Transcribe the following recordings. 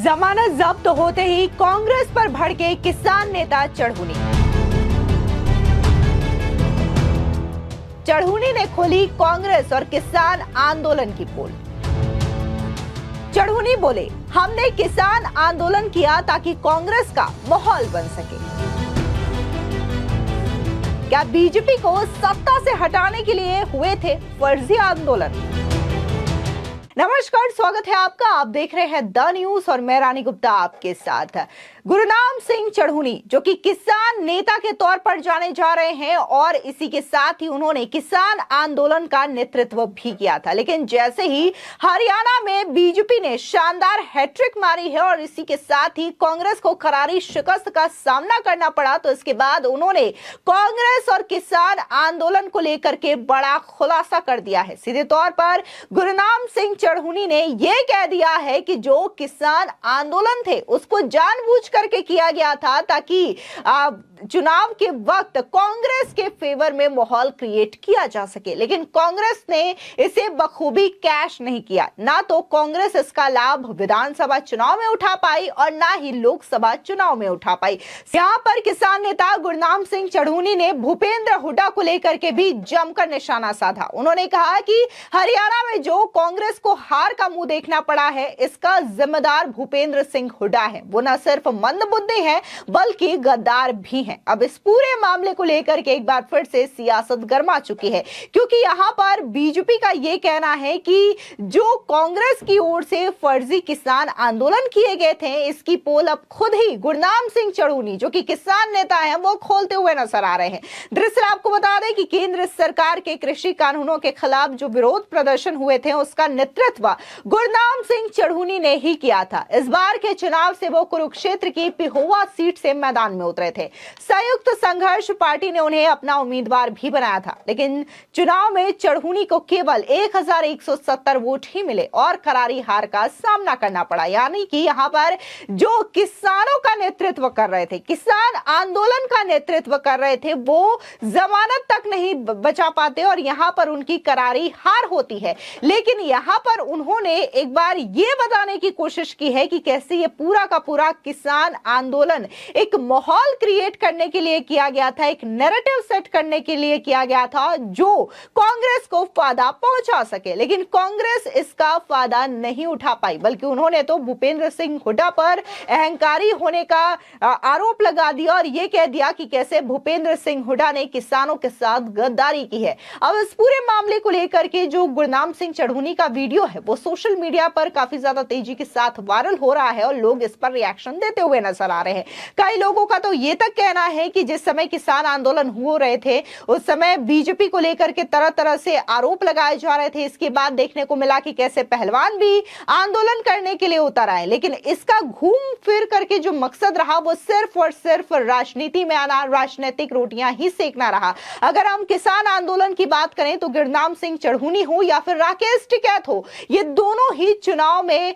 जमानत जब्त होते ही कांग्रेस पर भड़के किसान नेता चढ़ूनी। चढ़ूनी ने खोली कांग्रेस और किसान आंदोलन की पोल। चढ़ूनी बोले, हमने किसान आंदोलन किया ताकि कांग्रेस का माहौल बन सके। क्या बीजेपी को सत्ता से हटाने के लिए हुए थे फर्जी आंदोलन? नमस्कार, स्वागत है आपका। आप देख रहे हैं द न्यूज और मैं रानी गुप्ता आपके साथ। गुरनाम सिंह चढ़ूनी जो कि किसान नेता के तौर पर जाने जा रहे हैं और इसी के साथ ही उन्होंने किसान आंदोलन का नेतृत्व भी किया था, लेकिन जैसे ही हरियाणा में बीजेपी ने शानदार हैट्रिक मारी है और इसी के साथ ही कांग्रेस को करारी शिकस्त का सामना करना पड़ा, तो इसके बाद उन्होंने कांग्रेस और किसान आंदोलन को लेकर के बड़ा खुलासा कर दिया है। सीधे तौर पर गुरनाम सिंह चढ़ूनी ने यह कह दिया है कि जो किसान आंदोलन थे उसको जानबूझ करके किया गया था ताकि चुनाव के वक्त कांग्रेस के फेवर में माहौल क्रिएट किया जा सके, लेकिन कांग्रेस ने इसे बखूबी कैश नहीं किया। ना तो कांग्रेस इसका लाभ विधानसभा चुनाव में उठा पाई और ना ही लोकसभा चुनाव में उठा पाई। यहां पर किसान नेता गुरनाम सिंह चढ़ूनी ने भूपेंद्र हुड्डा को लेकर के भी जमकर निशाना साधा। उन्होंने कहा कि हरियाणा में जो कांग्रेस को हार का मुंह देखना पड़ा है, इसका जिम्मेदार भूपेंद्र सिंह हुड्डा है। वो न सिर्फ मंदबुद्धि है बल्कि गद्दार भी है। अब इस पूरे मामले को लेकर के एक बार फिर से सियासत गर्मा चुकी है, क्योंकि यहां पर बीजेपी का यह कहना है कि जो कांग्रेस की ओर से फर्जी किसान आंदोलन किए गए थे, इसकी पोल अब खुद ही गुरनाम सिंह चढ़ूनी जो कि किसान नेता हैं वो खोलते हुए नजर आ रहे हैं। दरअसल आपको बता दें कि केंद्र सरकार के कृषि कानूनों के खिलाफ जो विरोध प्रदर्शन हुए थे उसका नेतृत्व गुरनाम सिंह चढ़ूनी ने ही किया था। इस बार के चुनाव से वो कुरुक्षेत्र की पिहोवा सीट से मैदान में उतरे थे। संयुक्त संघर्ष पार्टी ने उन्हें अपना उम्मीदवार भी बनाया था, लेकिन चुनाव में चढ़ूनी को केवल 1170 वोट ही मिले और करारी हार का सामना करना पड़ा। यानी कि यहां पर जो किसानों का नेतृत्व कर रहे थे, किसान आंदोलन का नेतृत्व कर रहे थे, वो जमानत तक नहीं बचा पाते और यहां पर उनकी करारी हार होती है। लेकिन यहां पर उन्होंने एक बार यह बताने की कोशिश की है कि कैसे ये पूरा का पूरा किसान आंदोलन एक माहौल क्रिएट करने के लिए किया गया था, एक नैरेटिव सेट करने के लिए किया गया था जो कांग्रेस को फायदा पहुंचा सके। लेकिन कांग्रेस इसका फायदा नहीं उठा पाई, बल्कि उन्होंने तो भूपेंद्र सिंह हुड्डा पर अहंकारी होने का आरोप लगा दिया और यह कह दिया कि कैसे भूपेंद्र सिंह हुड्डा ने किसानों के साथ गद्दारी की है। अब इस पूरे मामले को लेकर के जो गुरनाम सिंह चढ़ूनी का वीडियो है वो सोशल मीडिया पर काफी ज्यादा तेजी के साथ वायरल हो रहा है और लोग इस पर रिएक्शन देते हुए नजर आ रहे हैं। कई लोगों का तो ये तक कहना है कि जिस समय किसान आंदोलन हो रहे थे उस समय बीजेपी को लेकर के तरह तरह से आरोप लगाए जा रहे थे। इसके बाद देखने को मिला कि कैसे पहलवान भी आंदोलन करने के लिए उतर आए, लेकिन इसका घूम फिर करके जो मकसद रहा वो सिर्फ और सिर्फ राजनीति में आना, राजनीतिक रोटियां ही सेकना रहा। अगर हम किसान आंदोलन की बात करें तो गुरनाम सिंह चढ़ूनी हो या फिर राकेश टिकैत हो, ये दोनों ही चुनाव में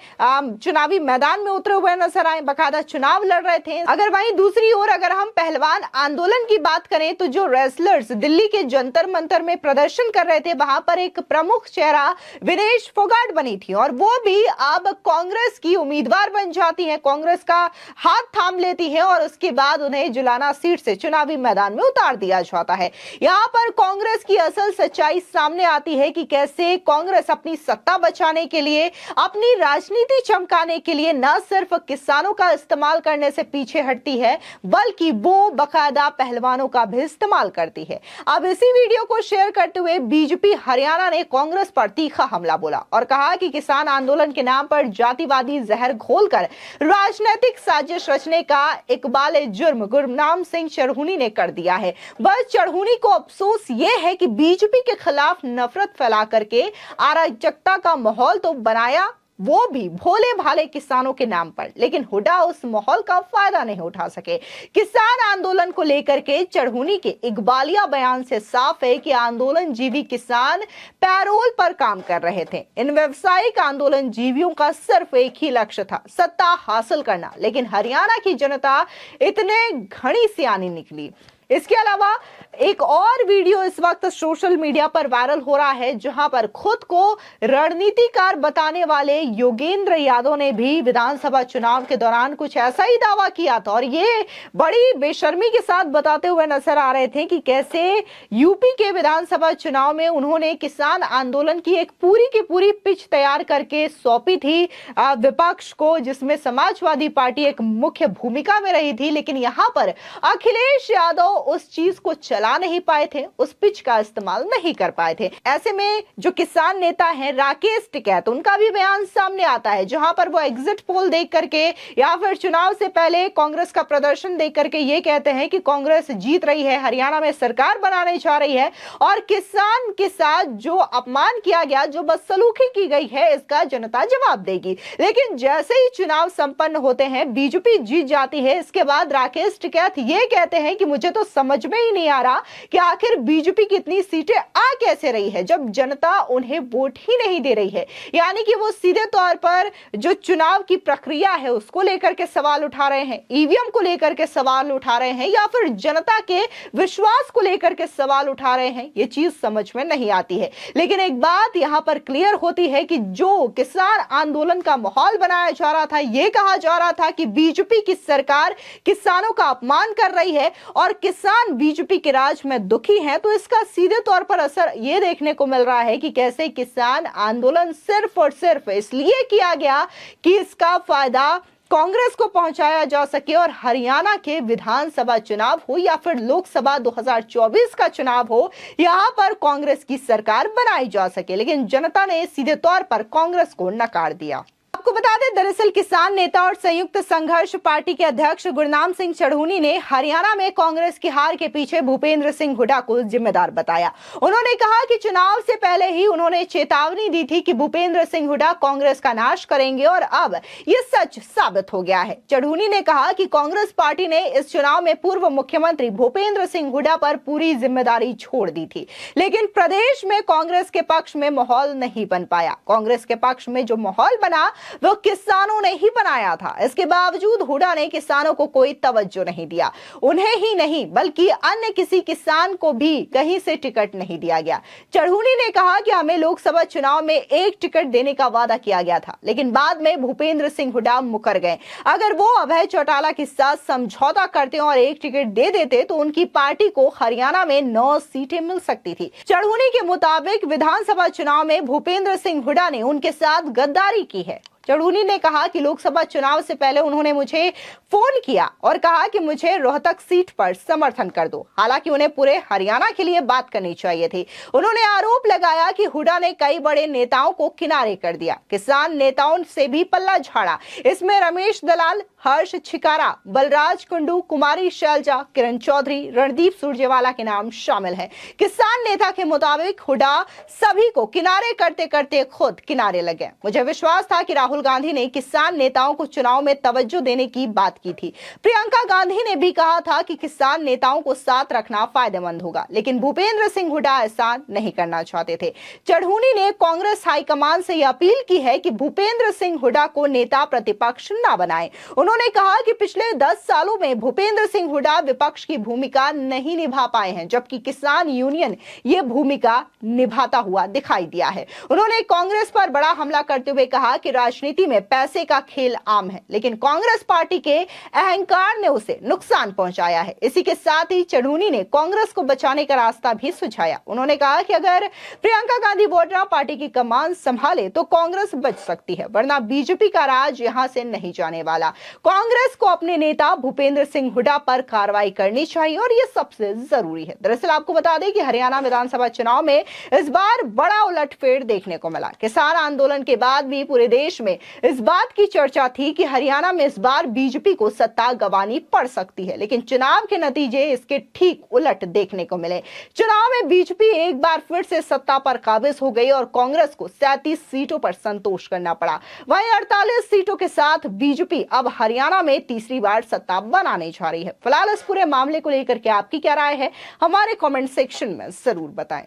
चुनावी मैदान में उतरे हुए नजर आए, बाकायदा चुनाव लड़ रहे थे। अगर वहीं दूसरी ओर अगर हम पहलवान आंदोलन की बात करें तो जो रेसलर्स दिल्ली के जंतर मंतर में प्रदर्शन कर रहे थे, वहां पर एक प्रमुख चेहरा विनेश फोगाट बनी थी और वो भी अब कांग्रेस की उम्मीदवार बन जाती है, कांग्रेस का हाथ थाम लेती है और उसके बाद उन्हें जुलाना सीट से चुनावी मैदान में उतार दिया जाता है। यहां पर कांग्रेस की असल सच्चाई सामने आती है कि कैसे कांग्रेस अपनी सत्ता बचाने के लिए, अपनी राजनीति चमकाने के लिए न सिर्फ किसानों का इस्तेमाल करने से पीछे हटती है बल्कि वो बाकायदा पहलवानों का भी इस्तेमाल करती है। अब इसी वीडियो को शेयर करते हुए बीजेपी हरियाणा ने कांग्रेस पर तीखा हमला बोला और कहा कि किसान आंदोलन के नाम पर जातिवादी जहर घोलकर राजनीतिक साजिश रचने का इकबाल जुर्म गुरनाम सिंह चढ़ूनी ने कर दिया है। बस चढ़ूनी को अफसोस यह है कि बीजेपी के खिलाफ नफरत फैला करके अराजकता का माहौल तो बनाया, वो भी भोले भाले किसानों के नाम पर, लेकिन हुड्डा उस माहौल का फायदा नहीं उठा सके। किसान आंदोलन को लेकर के चढ़ूनी के इकबालिया बयान से साफ है कि आंदोलन जीवी किसान पैरोल पर काम कर रहे थे। इन व्यवसायिक आंदोलन जीवियों का सिर्फ एक ही लक्ष्य था, सत्ता हासिल करना। लेकिन हरियाणा की जनता इतने घड़ी सियानी निकली, इसके अलावा एक और वीडियो इस वक्त सोशल मीडिया पर वायरल हो रहा है, जहां पर खुद को रणनीतिकार बताने वाले योगेंद्र यादव ने भी विधानसभा चुनाव के दौरान कुछ ऐसा ही दावा किया था और ये बड़ी बेशर्मी के साथ बताते हुए नजर आ रहे थे कि कैसे यूपी के विधानसभा चुनाव में उन्होंने किसान आंदोलन की एक पूरी की पूरी पिच तैयार करके सौंपी थी विपक्ष को, जिसमें समाजवादी पार्टी एक मुख्य भूमिका में रही थी। लेकिन यहां पर अखिलेश यादव उस चीज को चला नहीं पाए थे, उस पिच का इस्तेमाल नहीं कर पाए थे। ऐसे में जो किसान नेता हैं राकेश टिकैत, उनका भी बयान सामने आता है, जहां पर वो एग्जिट पोल देख करके या फिर चुनाव से पहले कांग्रेस का प्रदर्शन देख करके ये कहते हैं कि कांग्रेस जीत रही है, हरियाणा में सरकार बनाने जा रही है और किसान के साथ जो अपमान किया गया, जो बदसलूकी की गई है, इसका जनता जवाब देगी। लेकिन जैसे ही चुनाव संपन्न होते हैं, बीजेपी जीत जाती है, इसके बाद राकेश टिकैत ये कहते हैं कि मुझे तो समझ में ही नहीं आ रहा कि आखिर बीजेपी की इतनी सीटें आ कैसे रही है जब जनता उन्हें वोट ही नहीं दे रही है। यानी कि वो सीधे तौर पर जो चुनाव की प्रक्रिया है उसको लेकर के सवाल उठा रहे हैं, ईवीएम को लेकर के सवाल उठा रहे हैं या फिर जनता के विश्वास को लेकर के सवाल उठा रहे हैं। ये चीज समझ में नहीं आती है। लेकिन एक बात यहां पर क्लियर होती है कि जो किसान आंदोलन का माहौल बनाया जा रहा था, यह कहा जा रहा था कि बीजेपी की सरकार किसानों का अपमान कर रही है और किसान बीजेपी के राज में दुखी हैं, तो इसका सीधे तौर पर असर यह देखने को मिल रहा है कि कैसे किसान आंदोलन सिर्फ और सिर्फ इसलिए किया गया कि इसका फायदा कांग्रेस को पहुंचाया जा सके और हरियाणा के विधानसभा चुनाव हो या फिर लोकसभा 2024 का चुनाव हो, यहां पर कांग्रेस की सरकार बनाई जा सके। लेकिन जनता ने सीधे तौर पर कांग्रेस को नकार दिया। आपको बता दें, दरअसल किसान नेता और संयुक्त संघर्ष पार्टी के अध्यक्ष गुरनाम सिंह चढ़ूनी ने हरियाणा में कांग्रेस की हार के पीछे भूपेंद्र सिंह हुड्डा को जिम्मेदार बताया। उन्होंने कहा कि चुनाव से पहले ही उन्होंने चेतावनी दी थी कि भूपेंद्र सिंह हुड्डा कांग्रेस का नाश करेंगे और अब यह सच साबित हो गया है। चढ़ूनी ने कहा कि कांग्रेस पार्टी ने इस चुनाव में पूर्व मुख्यमंत्री भूपेंद्र सिंह हुड्डा पर पूरी जिम्मेदारी छोड़ दी थी, लेकिन प्रदेश में कांग्रेस के पक्ष में माहौल नहीं बन पाया। कांग्रेस के पक्ष में जो माहौल बना वो किसानों ने ही बनाया था। इसके बावजूद हुड्डा ने किसानों को कोई तवज्जो नहीं दिया। उन्हें ही नहीं बल्कि अन्य किसी किसान को भी कहीं से टिकट नहीं दिया गया। चढ़ूनी ने कहा कि हमें लोकसभा चुनाव में एक टिकट देने का वादा किया गया था, लेकिन बाद में भूपेंद्र सिंह हुड्डा मुकर गए। अगर वो अभय चौटाला के साथ समझौता करते और एक टिकट दे देते तो उनकी पार्टी को हरियाणा में 9 सीटें मिल सकती थी। चढ़ूनी के मुताबिक विधानसभा चुनाव में भूपेंद्र सिंह हुड्डा ने उनके साथ गद्दारी की है। चढ़ूनी ने कहा कि लोकसभा चुनाव से पहले उन्होंने मुझे फोन किया और कहा कि मुझे रोहतक सीट पर समर्थन कर दो। हालांकि उन्हें पूरे हरियाणा के लिए बात करनी चाहिए थी। उन्होंने आरोप लगाया कि हुड्डा ने कई बड़े नेताओं को किनारे कर दिया, किसान नेताओं से भी पल्ला झाड़ा। इसमें रमेश दलाल, हर्ष छिकारा, बलराज कुंडू, कुमारी शैलजा, किरण चौधरी, रणदीप सुरजेवाला के नाम शामिल हैं। किसान नेता के मुताबिक हुड्डा सभी को किनारे करते करते खुद किनारे लगे। मुझे विश्वास था कि राहुल गांधी ने किसान नेताओं को चुनाव में तवज्जो देने की बात की थी। प्रियंका गांधी ने भी कहा था कि किसान नेताओं को साथ रखना फायदेमंद होगा, लेकिन भूपेंद्र सिंह हुड्डा ऐसा नहीं करना चाहते थे। चढ़ूनी ने कांग्रेस हाईकमान से यह अपील की है कि भूपेंद्र सिंह हुड्डा को नेता प्रतिपक्ष न बनाएं। उन्होंने कहा कि पिछले 10 सालों में भूपेंद्र सिंह हुड्डा विपक्ष की भूमिका नहीं निभा पाए हैं, जबकि किसान यूनियन ये भूमिका निभाता हुआ दिखाई दिया है। उन्होंने कांग्रेस पर बड़ा हमला करते हुए कहा कि राजनीति में पैसे का खेल आम है, लेकिन कांग्रेस पार्टी के अहंकार ने उसे नुकसान पहुंचाया है। इसी के साथ ही चढ़ूनी ने कांग्रेस को बचाने का रास्ता भी सुझाया। उन्होंने कहा कि अगर प्रियंका गांधी वाड्रा पार्टी की कमान संभाले तो कांग्रेस बच सकती है, वरना बीजेपी का राज यहां से नहीं जाने वाला। कांग्रेस को अपने नेता भूपेंद्र सिंह हुड्डा पर कार्रवाई करनी चाहिए और यह सबसे जरूरी है। दरअसल आपको बता दें कि हरियाणा विधानसभा चुनाव में इस बार बड़ा उलटफेर देखने को मिला। किसान आंदोलन के बाद भी पूरे देश में इस बात की चर्चा थी कि हरियाणा में इस बार बीजेपी को सत्ता गंवानी पड़ सकती है, लेकिन चुनाव के नतीजे इसके ठीक उलट देखने को मिले। चुनाव में बीजेपी एक बार फिर से सत्ता पर काबिज हो गई और कांग्रेस को 37 सीटों पर संतोष करना पड़ा। वहीं 48 सीटों के साथ बीजेपी अब हरियाणा में तीसरी बार सत्ता बनाने जा रही है। फिलहाल इस पूरे मामले को लेकर के आपकी क्या राय है, हमारे कमेंट सेक्शन में जरूर बताएं।